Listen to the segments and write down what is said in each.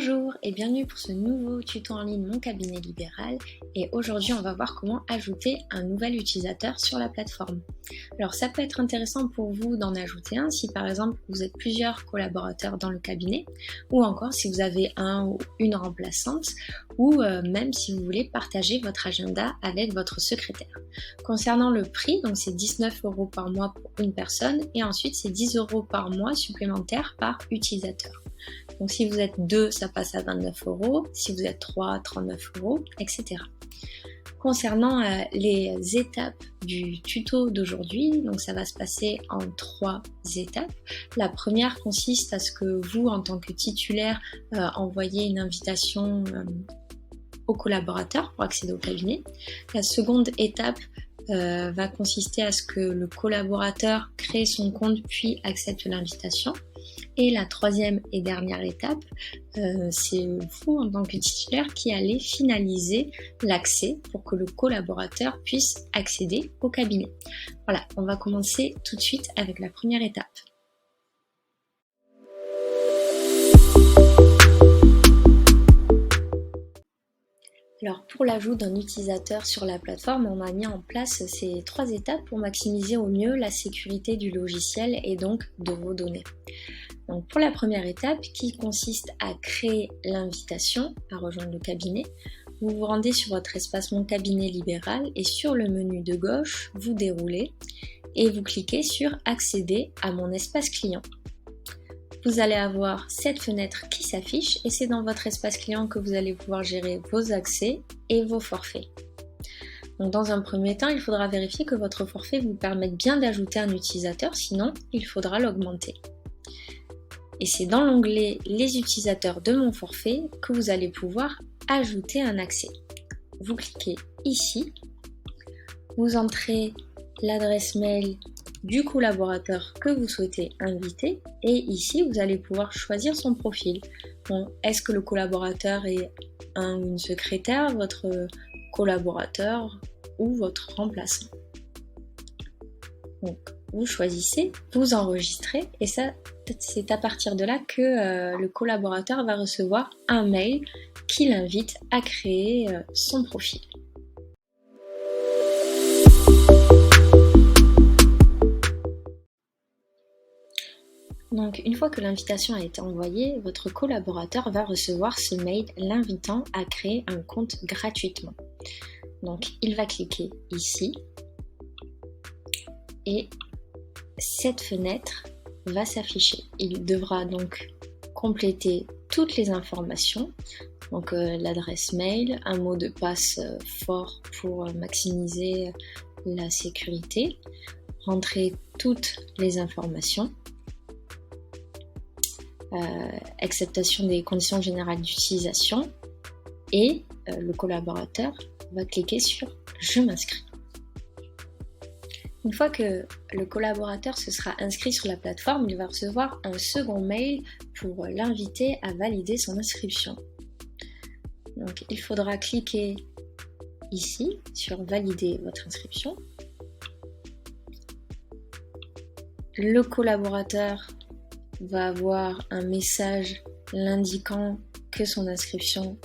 Bonjour et bienvenue pour ce nouveau tuto en ligne Mon Cabinet Libéral, et aujourd'hui on va voir comment ajouter un nouvel utilisateur sur la plateforme. Alors ça peut être intéressant pour vous d'en ajouter un si par exemple vous êtes plusieurs collaborateurs dans le cabinet, ou encore si vous avez un ou une remplaçante, ou même si vous voulez partager votre agenda avec votre secrétaire. Concernant le prix, donc c'est 19 € par mois pour une personne et ensuite c'est 10 € par mois supplémentaires par utilisateur. Donc si vous êtes 2, ça passe à 29 €, si vous êtes 3, 39 €, etc. Concernant les étapes du tuto d'aujourd'hui, donc ça va se passer en 3 étapes. La première consiste à ce que vous, en tant que titulaire, envoyez une invitation aux collaborateurs pour accéder au cabinet. La seconde étape va consister à ce que le collaborateur crée son compte puis accepte l'invitation. Et la troisième et dernière étape, c'est vous en tant que titulaire qui allez finaliser l'accès pour que le collaborateur puisse accéder au cabinet. Voilà, on va commencer tout de suite avec la première étape. Alors pour l'ajout d'un utilisateur sur la plateforme, on a mis en place ces 3 étapes pour maximiser au mieux la sécurité du logiciel et donc de vos données. Donc pour la première étape, qui consiste à créer l'invitation à rejoindre le cabinet, vous vous rendez sur votre espace Mon Cabinet Libéral et sur le menu de gauche, vous déroulez et vous cliquez sur Accéder à mon espace client. Vous allez avoir cette fenêtre qui s'affiche et c'est dans votre espace client que vous allez pouvoir gérer vos accès et vos forfaits. Donc dans un premier temps, il faudra vérifier que votre forfait vous permette bien d'ajouter un utilisateur, sinon il faudra l'augmenter. Et c'est dans l'onglet Les utilisateurs de mon forfait que vous allez pouvoir ajouter un accès. Vous cliquez ici, vous entrez l'adresse mail du collaborateur que vous souhaitez inviter et ici vous allez pouvoir choisir son profil. Bon, est-ce que le collaborateur est une secrétaire, votre collaborateur ou votre remplaçant? Donc vous choisissez, vous enregistrez et ça c'est à partir de là que le collaborateur va recevoir un mail qui l'invite à créer son profil. Donc une fois que l'invitation a été envoyée, votre collaborateur va recevoir ce mail l'invitant à créer un compte gratuitement. Donc il va cliquer ici et cette fenêtre va s'afficher. Il devra donc compléter toutes les informations, donc l'adresse mail, un mot de passe fort pour maximiser la sécurité, rentrer toutes les informations, acceptation des conditions générales d'utilisation et le collaborateur va cliquer sur Je m'inscris. Une fois que le collaborateur se sera inscrit sur la plateforme, il va recevoir un second mail pour l'inviter à valider son inscription. Donc il faudra cliquer ici sur Valider votre inscription. Le collaborateur va avoir un message l'indiquant que son inscription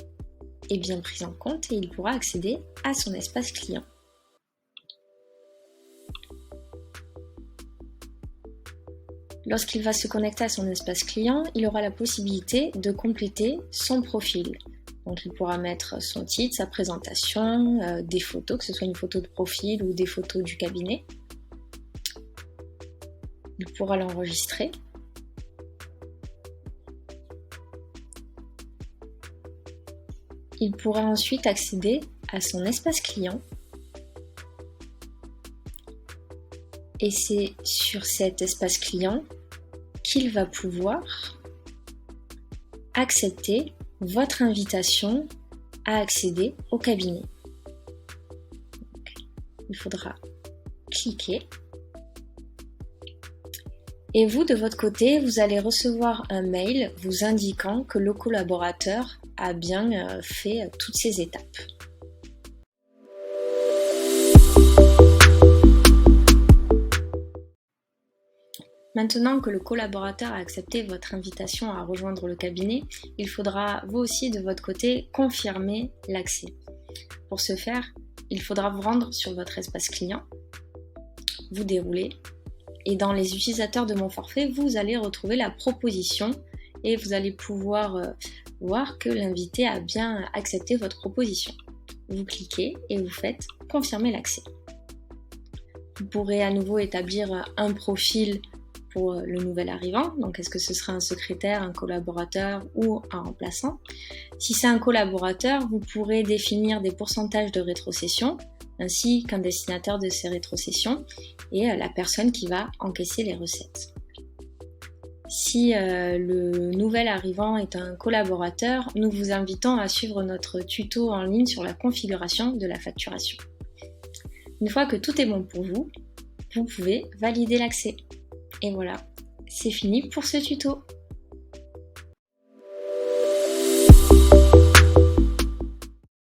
est bien prise en compte et il pourra accéder à son espace client. Lorsqu'il va se connecter à son espace client, il aura la possibilité de compléter son profil. Donc il pourra mettre son titre, sa présentation, des photos, que ce soit une photo de profil ou des photos du cabinet. Il pourra l'enregistrer. Il pourra ensuite accéder à son espace client. Et c'est sur cet espace client qu'il va pouvoir accepter votre invitation à accéder au cabinet. Donc, il faudra cliquer. Et vous, de votre côté, vous allez recevoir un mail vous indiquant que le collaborateur a bien fait toutes ces étapes. Maintenant que le collaborateur a accepté votre invitation à rejoindre le cabinet, il faudra vous aussi de votre côté confirmer l'accès. Pour ce faire, il faudra vous rendre sur votre espace client, vous dérouler et dans les utilisateurs de mon forfait, vous allez retrouver la proposition et vous allez pouvoir voir que l'invité a bien accepté votre proposition. Vous cliquez et vous faites confirmer l'accès. Vous pourrez à nouveau établir un profil pour le nouvel arrivant, donc est-ce que ce sera un secrétaire, un collaborateur ou un remplaçant. Si c'est un collaborateur, vous pourrez définir des pourcentages de rétrocession, ainsi qu'un destinataire de ces rétrocessions et la personne qui va encaisser les recettes. Si le nouvel arrivant est un collaborateur, nous vous invitons à suivre notre tuto en ligne sur la configuration de la facturation. Une fois que tout est bon pour vous, vous pouvez valider l'accès. Et voilà, c'est fini pour ce tuto.